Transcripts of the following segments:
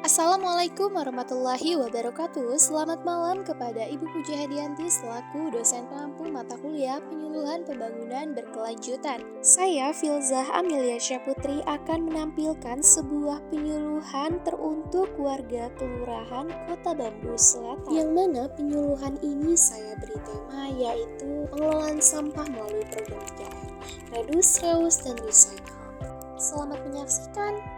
Assalamualaikum warahmatullahi wabarakatuh. Selamat malam kepada Ibu Puji Hadianti selaku dosen pengampu mata kuliah penyuluhan pembangunan berkelanjutan. Saya Filzah Amelia Syaputri akan menampilkan sebuah penyuluhan teruntuk warga Kelurahan Kota Bambu Selatan. Yang mana penyuluhan ini saya beri tema yaitu pengelolaan sampah melalui program 3R, Reduce, Reuse, dan Recycle. Selamat menyaksikan.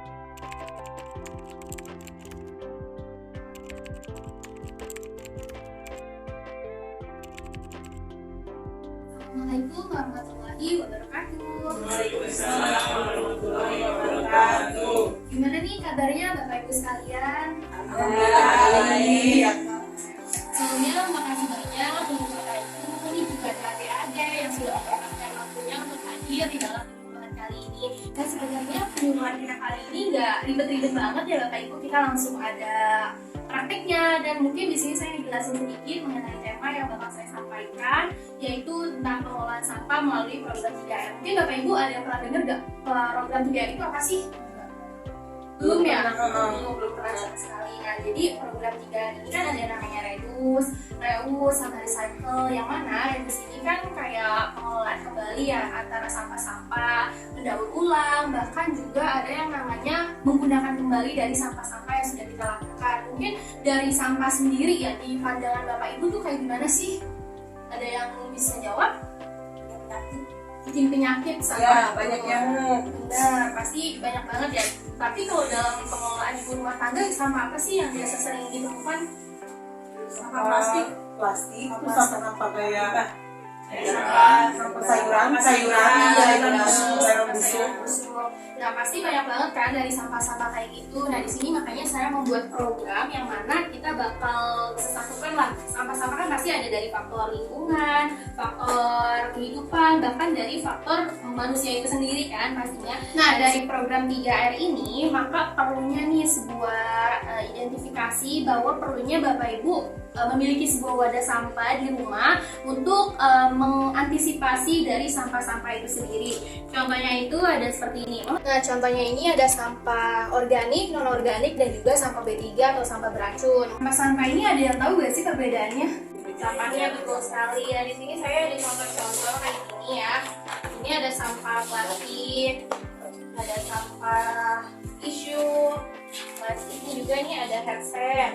Assalamualaikum warahmatullahi wabarakatuh. Waalaikumsalam warahmatullahi wabarakatuh. Gimana nih kabarnya Bapak Ibu sekalian? Alhamdulillah. Sebelumnya makasih banyak untuk Bapak Ibu ini juga adik-adik yang sudah menyempatkan waktunya untuk hadir di dalam penyuluhan kali ini. Dan sebenarnya penyuluhan kita kali ini nggak ribet-ribet banget ya Bapak Ibu, kita langsung ada prakteknya, dan mungkin di sini saya jelasin sedikit mengenai tema yang bakal saya sampaikan, yaitu tentang pengelolaan sampah melalui program 3R. Mungkin Bapak Ibu ada yang pernah dengar nggak program 3R itu apa sih? Belum ya? Belum pernah sama sekali. Nah, jadi program 3R ini kan ada yang namanya Reduce, Reuse, sama Recycle. Yang mana Reduce ini kan kayak pengelolaan kembali ya antara sampah-sampah, mendaur ulang, bahkan juga ada yang namanya menggunakan kembali dari sampah-sampah yang sudah kita lakukan. Mungkin dari sampah sendiri ya, di pandangan Bapak Ibu tuh kayak gimana sih? Ada yang bisa jawab? Bikin penyakit sampah. Ya, banyak yang Benar, pasti banyak banget ya. Tapi kalau dalam pengelolaan ibu rumah tangga, sampah apa sih yang biasa sering ditemukan? sampah plastik, terus sampah kayak Sampah sayuran, sayuran busuk. Nah, pasti banyak banget kan dari sampah-sampah kayak gitu. Nah, di sini makanya saya membuat program yang mana kita bakal satukan lah. Sampah-sampah kan pasti ada dari faktor lingkungan, faktor kehidupan, bahkan dari faktor manusia itu sendiri kan pastinya. Nah, dari program 3R ini maka perlunya nih sebuah identifikasi bahwa perlunya Bapak Ibu memiliki sebuah wadah sampah di rumah untuk mengantisipasi dari sampah-sampah itu sendiri. Contohnya itu ada seperti ini. Nah, contohnya ini ada sampah organik, non-organik, dan juga sampah B3 atau sampah beracun. Sampah ini ada yang tahu nggak sih perbedaannya? Sampahnya betul sekali. Nah, di sini saya ada contoh-contoh kayak gini ya. Ini ada sampah plastik, ada sampah tisu, plastiknya juga ini ada headset.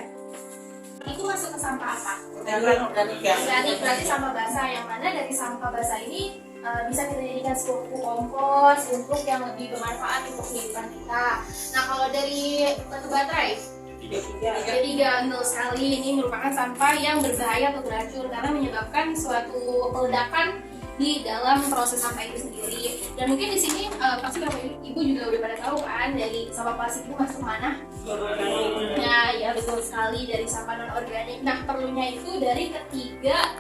Itu masuk ke sampah apa? Organik ya. Organik berarti sampah basah, yang mana dari sampah basah ini bisa kita jadikan sebuah pupuk kompos untuk yang lebih bermanfaat untuk kehidupan kita. Nah, kalau dari batu baterai, tiga betul sekali, ini merupakan sampah yang berbahaya atau beracun karena menyebabkan suatu peledakan di dalam proses sampah itu sendiri. Dan mungkin di sini pasti Bapak Ibu juga udah pada tahu kan dari sampah plastik itu masuk mana? Nah, ya betul sekali, dari sampah non organik. Nah, perlunya itu dari ketiga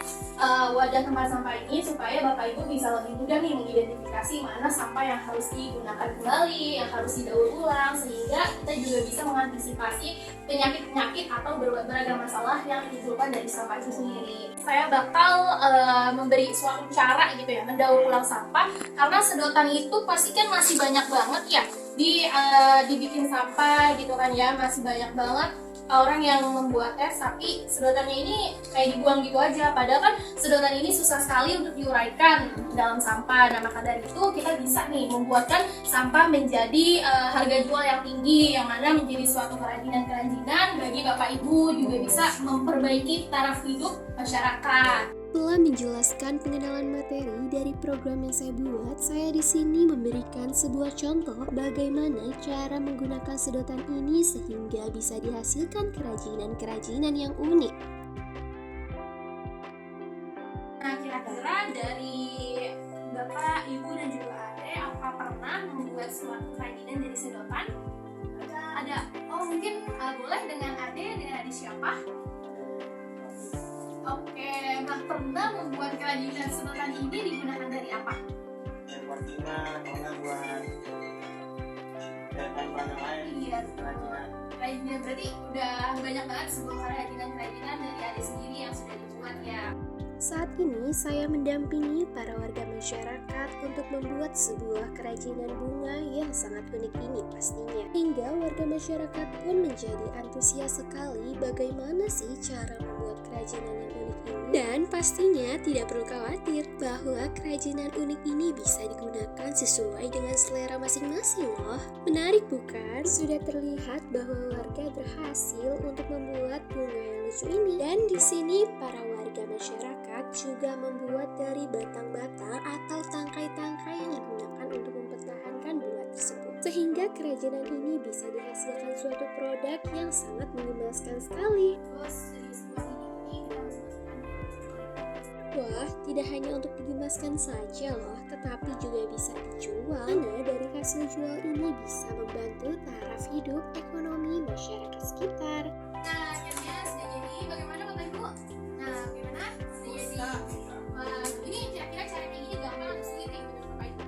wadah tempat sampah ini supaya Bapak Ibu bisa lebih mudah nih mengidentifikasi mana sampah yang harus digunakan kembali, yang harus didaur ulang, sehingga kita juga bisa mengantisipasi penyakit-penyakit atau beragam masalah yang ditimbulkan dari sampah itu sendiri. Saya bakal memberi suatu cara gitu ya mendaur ulang sampah, karena sedotan itu pasti kan masih banyak banget ya dibikin sampah gitu kan ya, masih banyak banget orang yang membuat tes tapi sedotannya ini kayak dibuang gitu aja, padahal kan sedotan ini susah sekali untuk diuraikan dalam sampah. Nah, maka dari itu kita bisa nih membuatkan sampah menjadi harga jual yang tinggi, yang mana menjadi suatu kerajinan bagi Bapak Ibu, juga bisa memperbaiki taraf hidup masyarakat. Setelah menjelaskan pengenalan materi dari program yang saya buat, saya di sini memberikan sebuah contoh bagaimana cara menggunakan sedotan ini sehingga bisa dihasilkan kerajinan-kerajinan yang unik. Nah, kira-kira dari Bapak, Ibu, dan juga Ade, apa pernah membuat suatu kerajinan dari sedotan? Ada. Oh, mungkin boleh dengan Ade siapa? Oke, nah pernah membuat kerajinan sedotan ini digunakan dari apa? Buat bunga, buat dan bahan lain. Iya, kerajinan berarti udah banyak banget sebuah kerajinan dari Ade sendiri yang sudah dibuat ya. Saat ini saya mendampingi para warga masyarakat untuk membuat sebuah kerajinan bunga yang sangat unik ini pastinya. Hingga warga masyarakat pun menjadi antusias sekali bagaimana sih cara membuat kerajinan yang unik ini. Dan pastinya tidak perlu khawatir bahwa kerajinan unik ini bisa digunakan sesuai dengan selera masing-masing loh. Menarik bukan? Sudah terlihat bahwa warga berhasil untuk membuat bunga yang lucu ini. Dan di sini para warga masyarakat juga membuat dari batang-batang atau tangkai-tangkai yang digunakan untuk mempertahankan bunga tersebut. Sehingga kerajinan ini bisa dihasilkan suatu produk yang sangat menggemaskan sekali. Terus dari sebuah ini kita harus masukkan. Wah, tidak hanya untuk digemaskan saja loh, tetapi juga bisa dijual. Karena dari hasil jual ini bisa membantu taraf hidup ekonomi masyarakat sekitar. Nah, akhirnya sudah jadi. Bagaimana Bapak Ibu? Nah, bagaimana? Sudah jadi. Wah, ini kira-kira cara kayak gini gampang atau sulit nih menurut Bapak Ibu?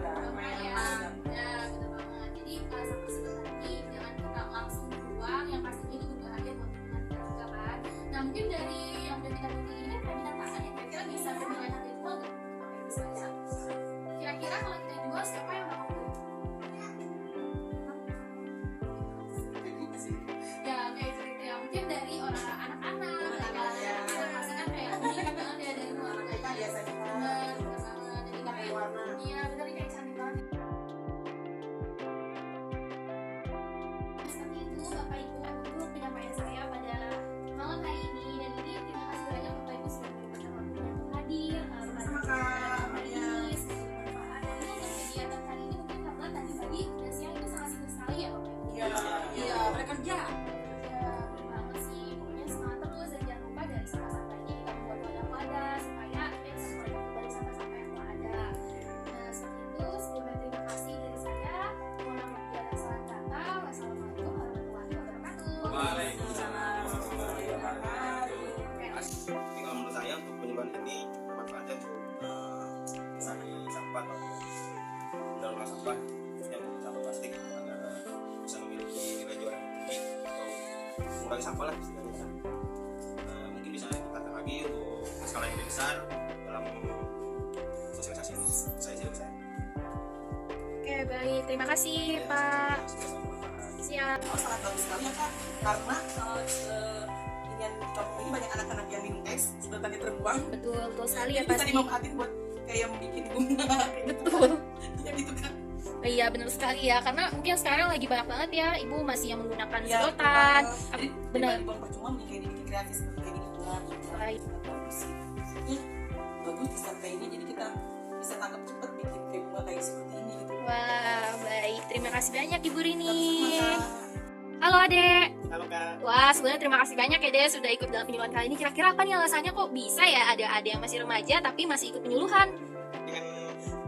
Gampang ya. Ya, betul banget. Jadi sampai sebentar lagi jangan kita langsung buang, yang pastinya itu berbahaya buat lingkungan kita juga kan. Nah, mungkin dari yang udah kita pilih ini kan kerajinan tangan yang kira-kira bisa bernilai harga jual nggak? Bapak Ibu sekalian. Kira-kira kalau kita jual siapa yang bakal beli? Ya, oke, itu ya. Mungkin dari orang anak-anak, pasti kan kayak unik banget ya dari warna kita biasanya. Benar banget. Jadi kayak warna. Iya, benar kayak cantik banget. Seperti itu Bapak Ibu untuk penyampaian saya pada malam hari ini, dan ini terima kasih banyak Bapak Ibu sudah menyempatkan waktunya untuk hadir pada hari ini. Semoga bermanfaat. Dan untuk kegiatan hari ini mungkin karena tadi pagi dan siang itu sangat sibuk sekali ya Bapak Ibu. Iya, bekerja. Ya, banget sih. Pokoknya semangat terus dan jangan lupa dari sampah-sampah ini kita membuat wadah-wadah supaya kita bisa mengurangi kembali sampah-sampah yang telah ada. Nah, seperti itu. Sebelumnya terima kasih dari saya. Mohon maaf bila ada salah kata. Wassalamualaikum warahmatullahi wabarakatuh. Waalaikumsalam warahmatullahi wabarakatuh. Kalau menurut saya untuk penyuluhan ini manfaatnya untuk misalnya sampah atau mendaur sampah yang sampah plastik agar bisa memiliki nilai jual yang tinggi atau mengurangi sampah lah istilahnya. Mungkin bisa ditingkatkan lagi untuk skala yang lebih besar dalam sosialisasi ini. Saya sih saya. Oke, baik. Terima kasih, Pak. Siap. Sangat bagus sekali ya Kak, karena inian di kampung ini banyak anak-anak yang minum es sudah tadi terbuang. Betul sekali ya Jadi bisa pasti. dimanfaatin buat kayak bikin bunga kayak gitu. Betul. Ya gitu kan. Iya, benar sekali ya. Karena mungkin sekarang lagi banyak banget ya ibu masih yang menggunakan Iya, sedotan. Jadi Benar. dibuang percuma mending kayak dibikin kreatif seperti kayak gini bunga. Baik. Bagus sih. Ya, bagus di sampai ini jadi kita bisa tangkap cepat bikin kayak bunga kayak seperti ini gitu. Wah, baik. Terima kasih banyak Ibu Rini. Sama-sama. Halo Adek. Halo Kak. Wah, sebenarnya terima kasih banyak ya Dek sudah ikut dalam penyuluhan kali ini. Kira-kira apa nih alasannya kok bisa ya ada yang masih remaja tapi masih ikut penyuluhan? Dengan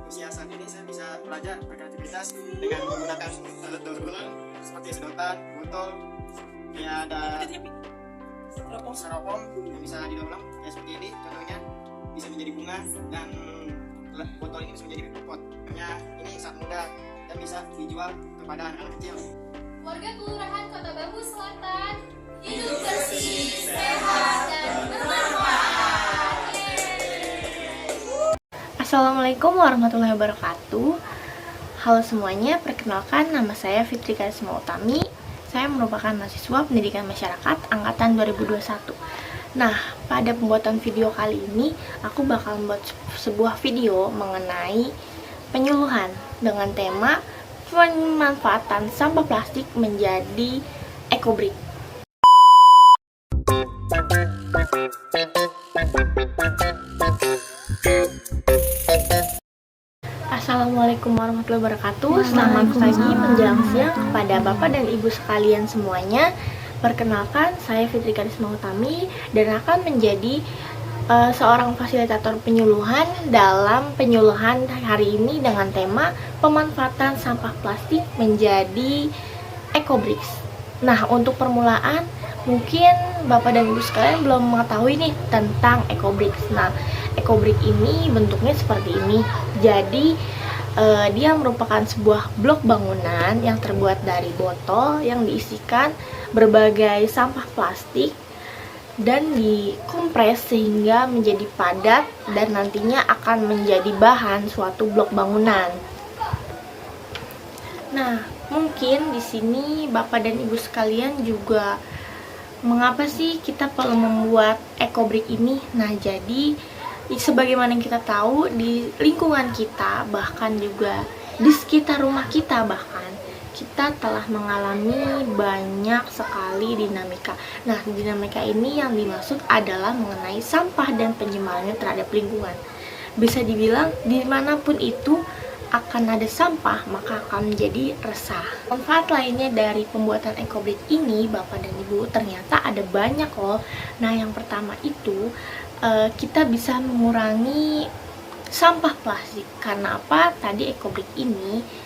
usia saat ini saya bisa belajar berkreativitas dengan menggunakan alat daur ulang seperti sedotan, botol, ya ada styrofoam yang bisa didaur ulang kayak seperti ini contohnya, bisa menjadi bunga, dan botol ini bisa menjadi pot. Ini sangat mudah dan bisa dijual kepada anak-anak kecil. Warga Kelurahan Kota Bambu Selatan, hidup bersih, sehat, dan bermanfaat. Assalamualaikum warahmatullahi wabarakatuh. Halo semuanya, perkenalkan nama saya Fitri Karisma Utami. Saya merupakan mahasiswa pendidikan masyarakat angkatan 2021. Nah, pada pembuatan video kali ini aku bakal membuat sebuah video mengenai penyuluhan dengan tema pemanfaatan sampah plastik menjadi ekobrik. Assalamualaikum warahmatullahi wabarakatuh. Selamat pagi menjelang siang kepada Bapak dan Ibu sekalian semuanya. Perkenalkan, saya Fitri Karisma Utami dan akan menjadi seorang fasilitator penyuluhan dalam penyuluhan hari ini dengan tema pemanfaatan sampah plastik menjadi ecobricks. Nah, untuk permulaan mungkin Bapak dan Ibu sekalian belum mengetahui nih tentang ecobricks. Nah, ecobrick ini bentuknya seperti ini. Jadi dia merupakan sebuah blok bangunan yang terbuat dari botol yang diisikan berbagai sampah plastik dan dikompres sehingga menjadi padat dan nantinya akan menjadi bahan suatu blok bangunan. Nah, mungkin di sini Bapak dan Ibu sekalian juga mengapa sih kita perlu membuat ecobrick ini? Nah, jadi sebagaimana yang kita tahu di lingkungan kita, bahkan juga di sekitar rumah kita, bahkan kita telah mengalami banyak sekali dinamika. Nah, dinamika ini yang dimaksud adalah mengenai sampah dan penyimpangannya terhadap lingkungan. Bisa dibilang dimanapun itu akan ada sampah, maka akan menjadi resah. Manfaat lainnya dari pembuatan ecobrick ini, Bapak dan Ibu, ternyata ada banyak loh. Nah, yang pertama itu kita bisa mengurangi sampah plastik. Karena apa? Tadi ecobrick ini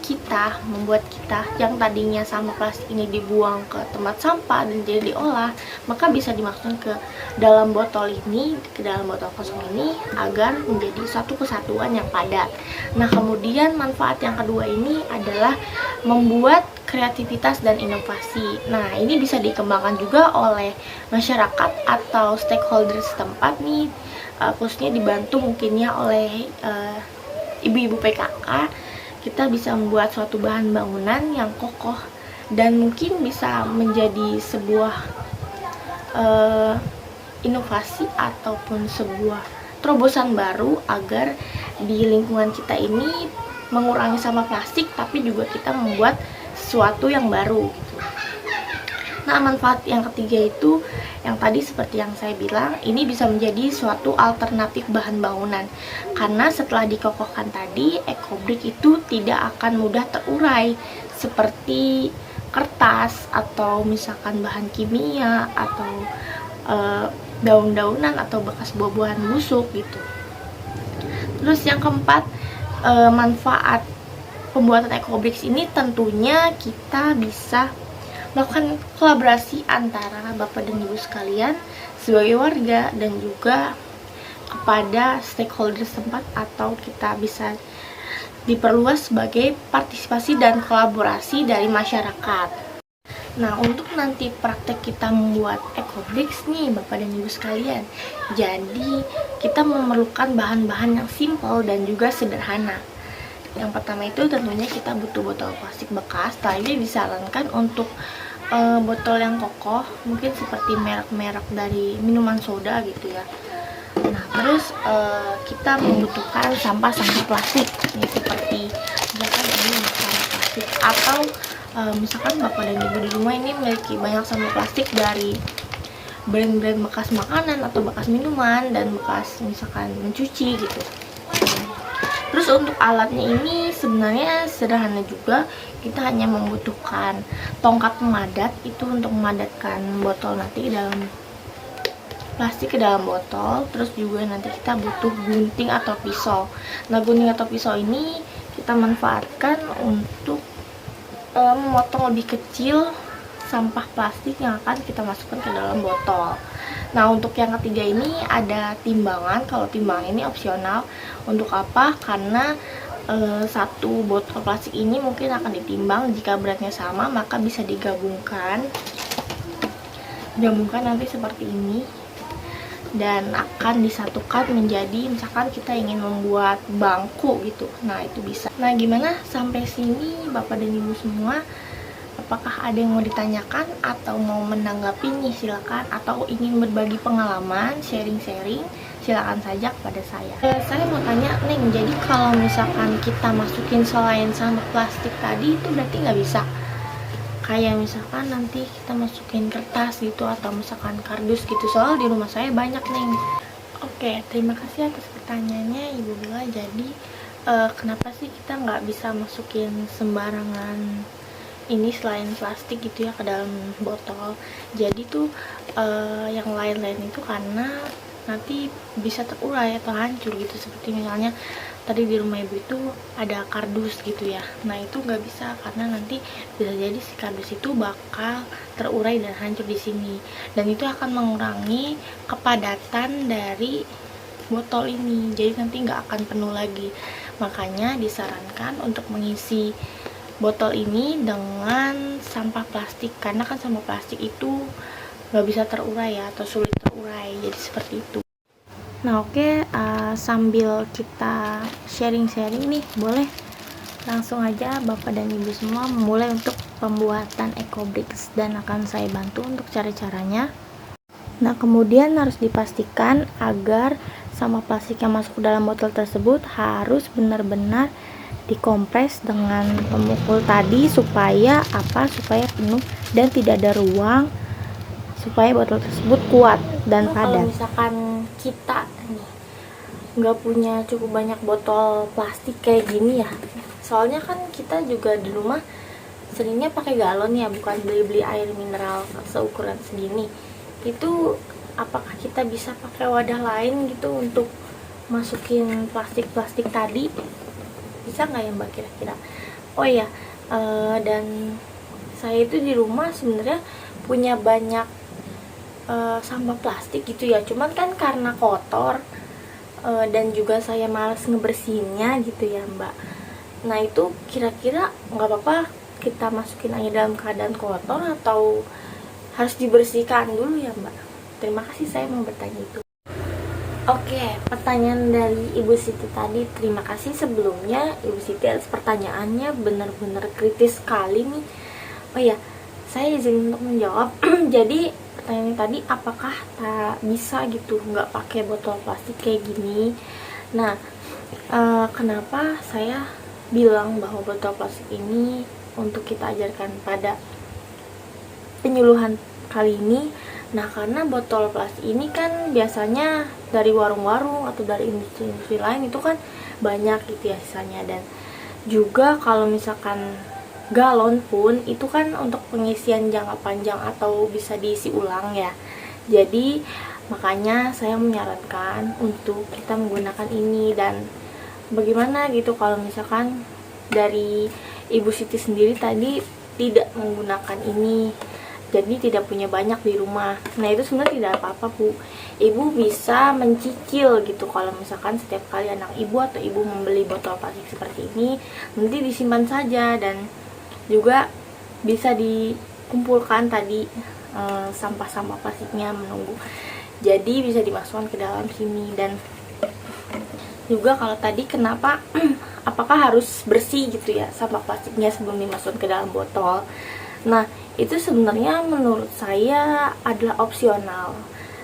kita membuat kita yang tadinya sampah plastik ini dibuang ke tempat sampah dan jadi diolah, maka bisa dimasukkan ke dalam botol ini, ke dalam botol kosong ini agar menjadi satu kesatuan yang padat. Nah, kemudian manfaat yang kedua ini adalah membuat kreativitas dan inovasi. Nah, ini bisa dikembangkan juga oleh masyarakat atau stakeholder setempat nih, khususnya dibantu mungkinnya oleh ibu-ibu PKK. Kita bisa membuat suatu bahan bangunan yang kokoh dan mungkin bisa menjadi sebuah inovasi ataupun sebuah terobosan baru agar di lingkungan kita ini mengurangi sampah plastik, tapi juga kita membuat sesuatu yang baru gitu. Nah, manfaat yang ketiga itu yang tadi seperti yang saya bilang, ini bisa menjadi suatu alternatif bahan bangunan. Karena setelah dikokohkan tadi, ecobrick itu tidak akan mudah terurai seperti kertas atau misalkan bahan kimia atau daun-daunan atau bekas buah-buahan busuk gitu. Terus yang keempat, manfaat pembuatan ecobrick ini tentunya kita bisa melakukan kolaborasi antara Bapak dan Ibu sekalian sebagai warga dan juga kepada stakeholder setempat, atau kita bisa diperluas sebagai partisipasi dan kolaborasi dari masyarakat. Nah, untuk nanti praktek kita membuat ecobrick nih Bapak dan Ibu sekalian, jadi kita memerlukan bahan-bahan yang simple dan juga sederhana. Yang pertama itu tentunya kita butuh botol plastik bekas. Nah, ini disarankan untuk botol yang kokoh, mungkin seperti merek-merek dari minuman soda gitu ya. Nah, terus kita membutuhkan sampah-sampah plastik ya, seperti misalkan ini sampah plastik, atau misalkan Bapak dan Ibu di rumah ini memiliki banyak sampah plastik dari brand-brand bekas makanan atau bekas minuman dan bekas misalkan mencuci gitu. Terus untuk alatnya ini sebenarnya sederhana juga. Kita hanya membutuhkan tongkat pemadat itu untuk memadatkan botol nanti ke dalam plastik ke dalam botol. Terus juga nanti kita butuh gunting atau pisau. Nah, gunting atau pisau ini kita manfaatkan untuk memotong lebih kecil sampah plastik yang akan kita masukkan ke dalam botol. Nah, untuk yang ketiga ini ada timbangan. Kalau timbangan ini opsional. Untuk apa? Karena satu botol plastik ini mungkin akan ditimbang. Jika beratnya sama, maka bisa digabungkan nanti seperti ini dan akan disatukan menjadi, misalkan kita ingin membuat bangku gitu. Nah, itu bisa. Nah, gimana sampai sini Bapak dan Ibu semua? Apakah ada yang mau ditanyakan atau mau menanggapi nih? Silakan. Atau ingin berbagi pengalaman, sharing-sharing, silakan saja kepada saya. Saya mau tanya, Neng, jadi kalau misalkan kita masukin selain sampah plastik tadi itu berarti nggak bisa? Kayak misalkan nanti kita masukin kertas gitu atau misalkan kardus gitu. Soal di rumah saya banyak, Neng. Oke, terima kasih atas pertanyaannya Ibu Bella. Jadi kenapa sih kita nggak bisa masukin sembarangan ini selain plastik gitu ya ke dalam botol? Jadi tuh yang lain-lain itu karena nanti bisa terurai atau hancur gitu. Seperti misalnya tadi di rumah Ibu itu ada kardus gitu ya. Nah, itu nggak bisa karena nanti bisa jadi si kardus itu bakal terurai dan hancur di sini, dan itu akan mengurangi kepadatan dari botol ini. Jadi nanti nggak akan penuh lagi. Makanya disarankan untuk mengisi botol ini dengan sampah plastik, karena kan sampah plastik itu nggak bisa terurai ya, atau sulit terurai, jadi seperti itu. Nah oke, sambil kita sharing-sharing nih, boleh langsung aja Bapak dan Ibu semua memulai untuk pembuatan ecobricks, dan akan saya bantu untuk cara-caranya. Nah kemudian harus dipastikan agar sampah plastik yang masuk ke dalam botol tersebut harus benar-benar dikompres dengan pemukul tadi, supaya penuh dan tidak ada ruang, supaya botol tersebut kuat dan padat. Kalau misalkan kita nih nggak punya cukup banyak botol plastik kayak gini ya, soalnya kan kita juga di rumah seringnya pakai galon ya, bukan beli air mineral seukuran segini. Itu apakah kita bisa pakai wadah lain gitu untuk masukin plastik tadi? Bisa nggak ya Mbak kira-kira? Oh ya, dan saya itu di rumah sebenarnya punya banyak sampah plastik gitu ya, cuman kan karena kotor dan juga saya malas ngebersihinnya gitu ya Mbak. Nah itu kira-kira nggak apa-apa kita masukin aja dalam keadaan kotor atau harus dibersihkan dulu ya Mbak? Terima kasih, saya mau bertanya itu. Oke, pertanyaan dari Ibu Siti tadi, terima kasih sebelumnya Ibu Siti atas pertanyaannya, benar-benar kritis sekali nih. Oh ya, saya izin untuk menjawab. Jadi pertanyaan tadi, apakah tak bisa gitu nggak pakai botol plastik kayak gini? Nah, kenapa saya bilang bahwa botol plastik ini untuk kita ajarkan pada penyuluhan kali ini? Nah, karena botol plastik ini kan biasanya dari warung-warung atau dari industri-industri lain itu kan banyak gitu ya sisanya. Dan juga kalau misalkan galon pun itu kan untuk pengisian jangka panjang atau bisa diisi ulang ya. Jadi makanya saya menyarankan untuk kita menggunakan ini. Dan bagaimana gitu kalau misalkan dari Ibu Siti sendiri tadi tidak menggunakan ini, jadi tidak punya banyak di rumah. Nah itu sebenarnya tidak apa-apa Bu, Ibu bisa mencicil gitu. Kalau misalkan setiap kali anak Ibu atau Ibu membeli botol plastik seperti ini, nanti disimpan saja. Dan juga bisa dikumpulkan tadi sampah-sampah plastiknya menunggu, jadi bisa dimasukkan ke dalam sini. Dan juga kalau tadi kenapa apakah harus bersih gitu ya sampah plastiknya sebelum dimasukkan ke dalam botol? Nah itu sebenarnya menurut saya adalah opsional,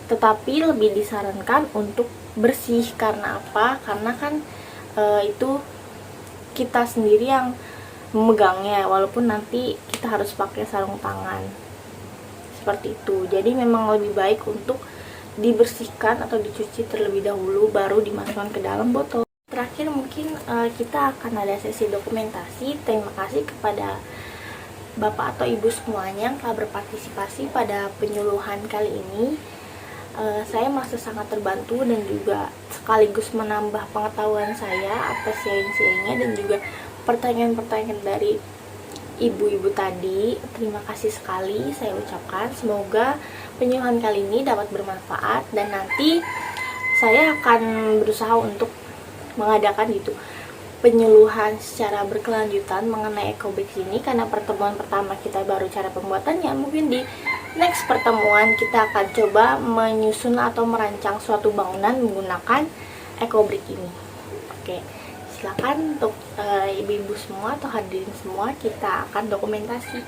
tetapi lebih disarankan untuk bersih. Karena apa? Karena kan itu kita sendiri yang memegangnya, walaupun nanti kita harus pakai sarung tangan seperti itu. Jadi memang lebih baik untuk dibersihkan atau dicuci terlebih dahulu baru dimasukkan ke dalam botol. Terakhir mungkin kita akan ada sesi dokumentasi. Terima kasih kepada Bapak atau Ibu semuanya yang telah berpartisipasi pada penyuluhan kali ini. Saya merasa sangat terbantu dan juga sekaligus menambah pengetahuan saya atas sharing-sharingnya dan juga pertanyaan-pertanyaan dari ibu-ibu tadi. Terima kasih sekali saya ucapkan. Semoga penyuluhan kali ini dapat bermanfaat, dan nanti saya akan berusaha untuk mengadakan gitu penyuluhan secara berkelanjutan mengenai ecobricks ini, karena pertemuan pertama kita baru cara pembuatannya. Mungkin di next pertemuan kita akan coba menyusun atau merancang suatu bangunan menggunakan ecobrick ini. Oke, silakan untuk ibu-ibu semua atau hadirin semua, kita akan dokumentasi.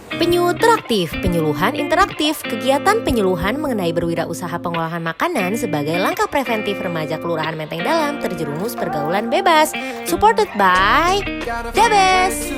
Penyutraktif, penyuluhan interaktif, kegiatan penyuluhan mengenai berwirausaha pengolahan makanan sebagai langkah preventif remaja Kelurahan Menteng Dalam terjerumus pergaulan bebas. Supported by Debes.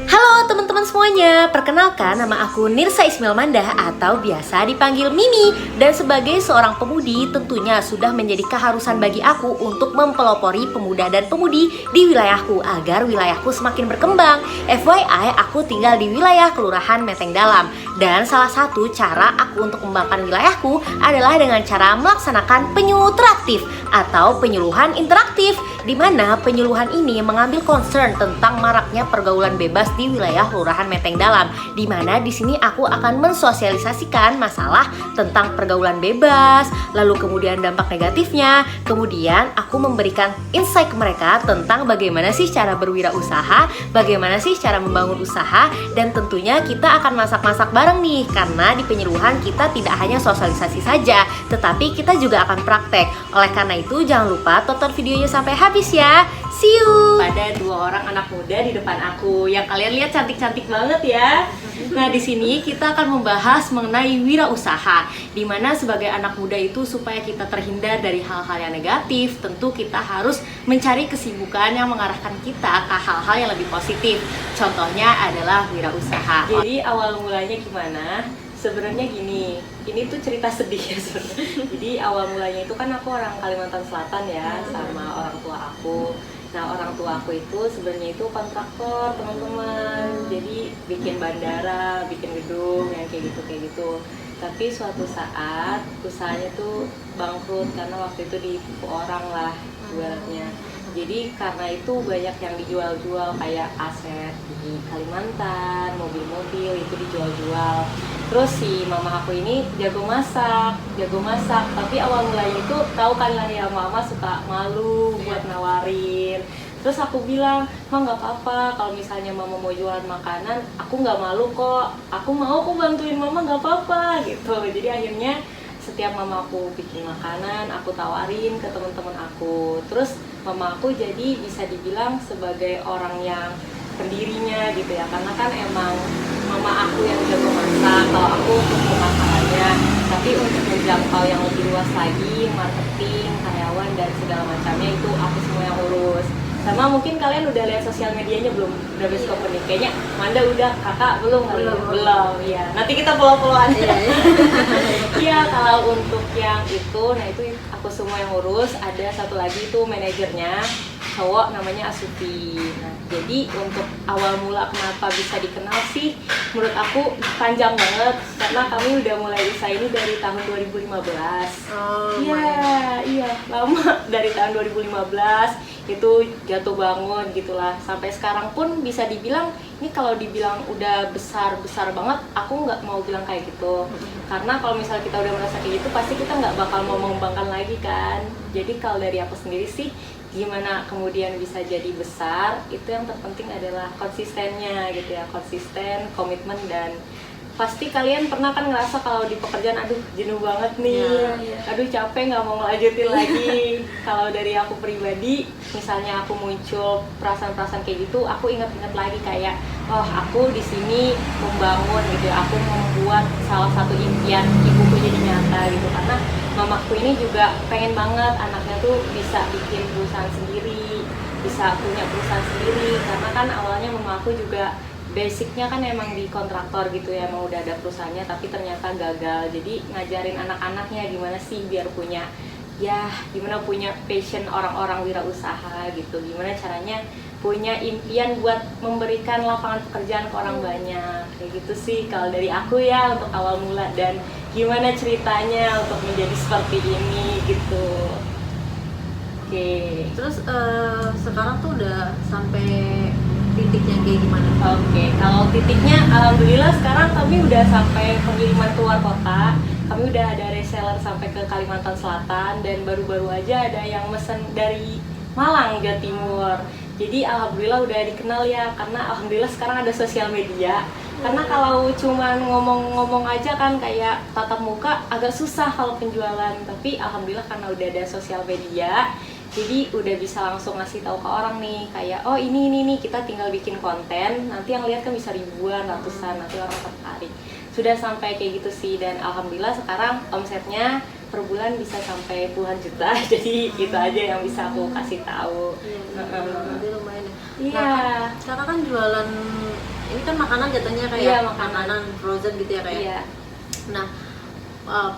Halo teman-teman semuanya, perkenalkan nama aku Nirsa Ismail Mandah atau biasa dipanggil Mimi. Dan sebagai seorang pemudi tentunya sudah menjadi keharusan bagi aku untuk mempelopori pemuda dan pemudi di wilayahku agar wilayahku semakin berkembang. FYI, aku tinggal di wilayah Kelurahan Menteng Dalam. Dan salah satu cara aku untuk mengembangkan wilayahku adalah dengan cara melaksanakan penyutraktif atau penyuluhan interaktif, di mana penyuluhan ini mengambil concern tentang maraknya pergaulan bebas di wilayah Kelurahan Menteng Dalam, di mana di sini aku akan mensosialisasikan masalah tentang pergaulan bebas, lalu kemudian dampak negatifnya, kemudian aku memberikan insight ke mereka tentang bagaimana sih cara berwirausaha, bagaimana sih cara membangun usaha, dan tentunya kita akan masak-masak bareng nih, karena di penyuluhan kita tidak hanya sosialisasi saja, tetapi kita juga akan praktek. Oleh karena itu jangan lupa tonton videonya sampai habis ya. See you. Pada 2 orang anak muda di depan aku yang kalian lihat cantik-cantik banget ya. Nah, di sini kita akan membahas mengenai wirausaha, di mana sebagai anak muda itu supaya kita terhindar dari hal-hal yang negatif, tentu kita harus mencari kesibukan yang mengarahkan kita ke hal-hal yang lebih positif. Contohnya adalah wirausaha. Jadi awal mulanya gimana? Sebenarnya gini, ini tuh cerita sedih ya sebenarnya. Jadi awal mulanya itu kan aku orang Kalimantan Selatan ya, sama orang tua aku. Nah, orang tua aku itu sebenarnya itu kontraktor, teman-teman. Jadi bikin bandara, bikin gedung yang kayak gitu. Tapi suatu saat usahanya tuh bangkrut karena waktu itu ditipu orang lah ibaratnya. Jadi karena itu banyak yang dijual-jual kayak aset di Kalimantan, mobil-mobil itu dijual-jual. Terus si mama aku ini jago masak. Tapi awal mulanya itu tahu kan lah ya, mama suka malu buat nawarin. Terus aku bilang, "Ma, nggak apa-apa kalau misalnya mama mau jualan makanan, aku nggak malu kok. Aku mau kok bantuin mama, nggak apa-apa," gitu. Jadi akhirnya setiap mama aku bikin makanan, aku tawarin ke teman-teman aku. Terus mama aku jadi bisa dibilang sebagai orang yang pendirinya gitu ya, karena kan emang mama aku yang jago masak, kalau aku untuk pemasarannya. Tapi untuk menjangkau yang lebih luas lagi, marketing, karyawan dan segala macamnya itu aku semua yang urus. Sama mungkin kalian udah lihat sosial medianya belum? Udah best company kayaknya. Manda udah, kakak belum. Ya. Nanti kita follow-followan. Iya, kalau untuk yang itu, nah itu aku semua yang urus. Ada satu lagi itu manajernya, cowok namanya Asufi. Nah, jadi untuk awal mula kenapa bisa dikenal sih, menurut aku panjang banget karena kami udah mulai usaha ini dari tahun 2015. Iya, lama dari tahun 2015 itu jatuh bangun gitulah. Sampai sekarang pun bisa dibilang ini kalau dibilang udah besar banget, aku nggak mau bilang kayak gitu. Karena kalau misalnya kita udah merasa kayak gitu, pasti kita nggak bakal mau mengembangkan lagi kan. Jadi kalau dari aku sendiri sih, gimana kemudian bisa jadi besar, itu yang terpenting adalah konsistennya gitu ya, konsisten, komitmen, dan pasti kalian pernah kan ngerasa kalau di pekerjaan aduh jenuh banget nih, aduh capek nggak mau ngelanjutin lagi. Kalau dari aku pribadi, misalnya aku muncul perasaan-perasaan kayak gitu, aku ingat-ingat lagi kayak oh aku di sini membangun gitu ya, aku membuat salah satu impian ibuku jadi nyata gitu, karena mamaku ini juga pengen banget anaknya tuh bisa bikin perusahaan sendiri, bisa punya perusahaan sendiri, karena kan awalnya mamaku juga basicnya kan emang di kontraktor gitu ya, emang udah ada perusahaannya tapi ternyata gagal. Jadi ngajarin anak-anaknya gimana sih biar punya gimana punya passion orang-orang wirausaha gitu, gimana caranya punya impian buat memberikan lapangan pekerjaan ke orang banyak, kayak gitu sih kalau dari aku ya untuk awal mula dan gimana ceritanya untuk menjadi seperti ini gitu. Oke. Terus sekarang tuh udah sampai titiknya kayak gimana? Oke, kalau titiknya alhamdulillah sekarang kami udah sampai pengiriman keluar kota. Kami udah ada reseller sampai ke Kalimantan Selatan dan baru-baru aja ada yang mesen dari Malang, Jawa Timur. Jadi alhamdulillah udah dikenal ya, karena alhamdulillah sekarang ada sosial media. Karena kalau cuman ngomong-ngomong aja kan kayak tatap muka agak susah kalau penjualan, tapi alhamdulillah karena udah ada sosial media, jadi udah bisa langsung ngasih tahu ke orang nih kayak oh ini nih kita tinggal bikin konten, nanti yang lihat kan bisa ribuan, ratusan, nanti orang tertarik. Sudah sampai kayak gitu sih, dan alhamdulillah sekarang omsetnya per bulan bisa sampai puluhan juta. Jadi itu aja yang bisa aku kasih tahu. Jadi lumayan. Iya. Nah, karena kan jualan ini kan makanan jatuhnya kayak makanan frozen gitu ya kayak. Iya. Nah,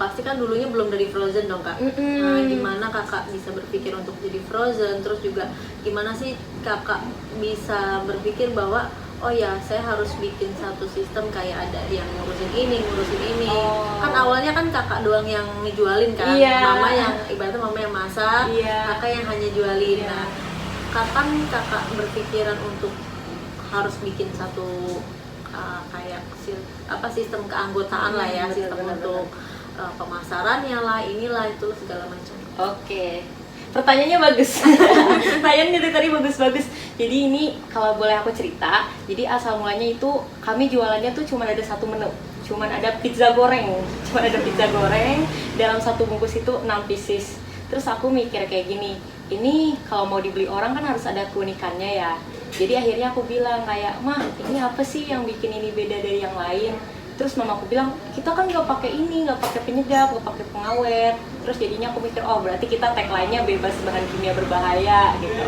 pasti kan dulunya belum dari frozen dong kak. Nah, gimana kakak bisa berpikir untuk jadi frozen? Terus juga gimana sih kakak bisa berpikir bahwa oh ya saya harus bikin satu sistem kayak ada yang ngurusin ini kan awalnya kan kakak doang yang ngejualin kan, mama yang ibaratnya mama yang masak, kakak yang hanya jualin. Nah, kapan kakak berpikiran untuk harus bikin satu kayak sistem keanggotaan lah ya, sistem untuk pemasarannya lah, inilah itu segala macam. Oke. Pertanyaannya bagus. Pertanyaan dari tadi bagus-bagus. Jadi ini kalau boleh aku cerita, jadi asal mulanya itu kami jualannya tuh cuma ada satu menu. Cuman ada pizza goreng. Dalam satu bungkus itu 6 pieces. Terus aku mikir kayak gini, ini kalau mau dibeli orang kan harus ada keunikannya ya. Jadi akhirnya aku bilang kayak, "Mah, ini apa sih yang bikin ini beda dari yang lain?" Terus mama aku bilang, "Kita kan nggak pakai ini, nggak pakai penyedap, nggak pakai pengawet." Terus jadinya aku mikir, oh berarti kita tagline-nya bebas bahan kimia berbahaya gitu.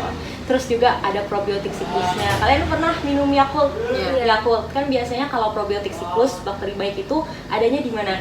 Terus juga ada probiotik siklusnya. Kalian pernah minum Yakult? Yakult kan biasanya kalau probiotik siklus, bakteri baik itu adanya di mana?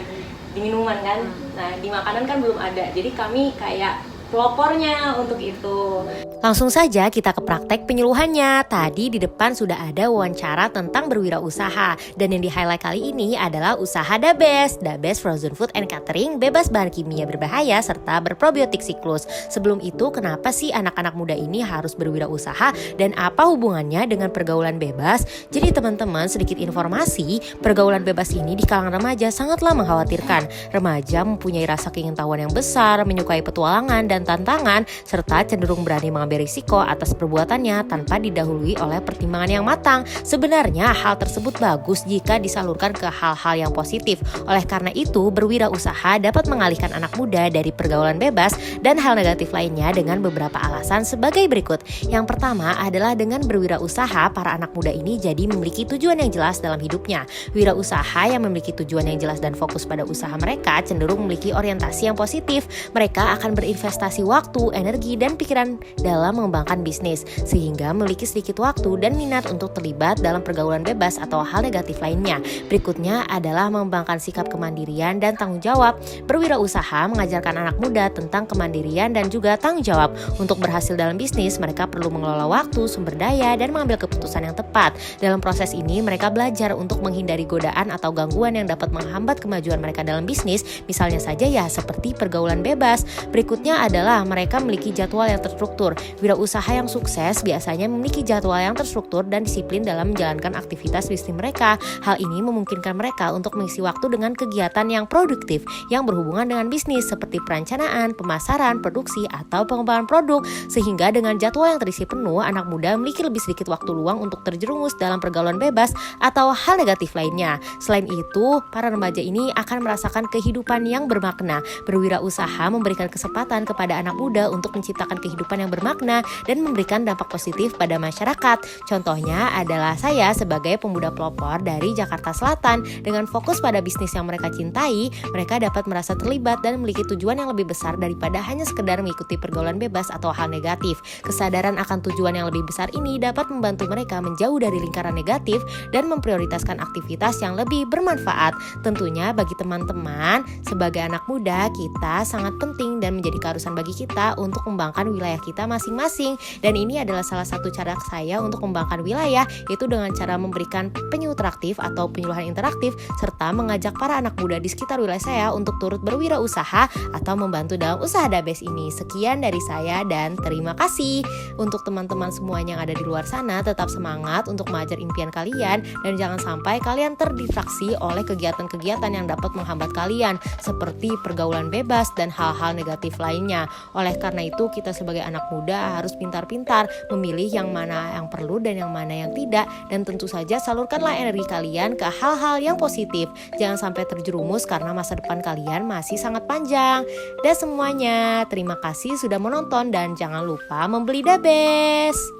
Di minuman kan. Nah, di makanan kan belum ada. Jadi kami kayak pelopornya untuk itu. Langsung saja kita ke praktek penyuluhannya. Tadi di depan sudah ada wawancara tentang berwirausaha. Dan yang di-highlight kali ini adalah usaha Dabes. Dabes Frozen Food and Catering, bebas bahan kimia berbahaya serta berprobiotik siklus. Sebelum itu, kenapa sih anak-anak muda ini harus berwirausaha dan apa hubungannya dengan pergaulan bebas? Jadi teman-teman, sedikit informasi, pergaulan bebas ini di kalangan remaja sangatlah mengkhawatirkan. Remaja mempunyai rasa keingintahuan yang besar, menyukai petualangan dan tantangan, serta cenderung berani mengambil risiko atas perbuatannya tanpa didahului oleh pertimbangan yang matang. Sebenarnya hal tersebut bagus jika disalurkan ke hal-hal yang positif. Oleh karena itu, berwirausaha dapat mengalihkan anak muda dari pergaulan bebas dan hal negatif lainnya dengan beberapa alasan sebagai berikut. Yang pertama adalah dengan berwirausaha, para anak muda ini jadi memiliki tujuan yang jelas dalam hidupnya. Wirausaha yang memiliki tujuan yang jelas dan fokus pada usaha mereka cenderung memiliki orientasi yang positif. Mereka akan berinvestasi waktu, energi, dan pikiran dalam mengembangkan bisnis, sehingga memiliki sedikit waktu dan minat untuk terlibat dalam pergaulan bebas atau hal negatif lainnya. Berikutnya adalah mengembangkan sikap kemandirian dan tanggung jawab. Berwirausaha mengajarkan anak muda tentang kemandirian dan juga tanggung jawab. Untuk berhasil dalam bisnis, mereka perlu mengelola waktu, sumber daya, dan mengambil keputusan yang tepat. Dalam proses ini, mereka belajar untuk menghindari godaan atau gangguan yang dapat menghambat kemajuan mereka dalam bisnis, misalnya saja ya seperti pergaulan bebas. Berikutnya adalah mereka memiliki jadwal yang terstruktur. Wirausaha yang sukses biasanya memiliki jadwal yang terstruktur dan disiplin dalam menjalankan aktivitas bisnis mereka. Hal ini memungkinkan mereka untuk mengisi waktu dengan kegiatan yang produktif yang berhubungan dengan bisnis seperti perencanaan, pemasaran, produksi, atau pengembangan produk. Sehingga dengan jadwal yang terisi penuh, anak muda memiliki lebih sedikit waktu luang untuk terjerumus dalam pergaulan bebas atau hal negatif lainnya. Selain itu, para remaja ini akan merasakan kehidupan yang bermakna. Berwirausaha memberikan kesempatan kepada anak muda untuk menciptakan kehidupan yang bermakna dan memberikan dampak positif pada masyarakat. Contohnya adalah saya sebagai pemuda pelopor dari Jakarta Selatan. Dengan fokus pada bisnis yang mereka cintai, mereka dapat merasa terlibat dan memiliki tujuan yang lebih besar daripada hanya sekedar mengikuti pergaulan bebas atau hal negatif. Kesadaran akan tujuan yang lebih besar ini dapat membantu mereka menjauh dari lingkaran negatif dan memprioritaskan aktivitas yang lebih bermanfaat. Tentunya bagi teman-teman, sebagai anak muda, kita sangat penting dan menjadi keharusan bagi kita untuk mengembangkan wilayah kita masing-masing. Dan ini adalah salah satu cara saya untuk mengembangkan wilayah, yaitu dengan cara memberikan penyu interaktif atau penyuluhan interaktif, serta mengajak para anak muda di sekitar wilayah saya untuk turut berwirausaha atau membantu dalam usaha Dabes ini. Sekian dari saya dan terima kasih. Untuk teman-teman semuanya yang ada di luar sana, tetap semangat untuk mengejar impian kalian dan jangan sampai kalian terdistraksi oleh kegiatan-kegiatan yang dapat menghambat kalian seperti pergaulan bebas dan hal-hal negatif lainnya. Oleh karena itu, kita sebagai anak muda harus pintar-pintar memilih yang mana yang perlu dan yang mana yang tidak, dan tentu saja salurkanlah energi kalian ke hal-hal yang positif. Jangan sampai terjerumus karena masa depan kalian masih sangat panjang. Dan semuanya, terima kasih sudah menonton dan jangan lupa membeli Dabes.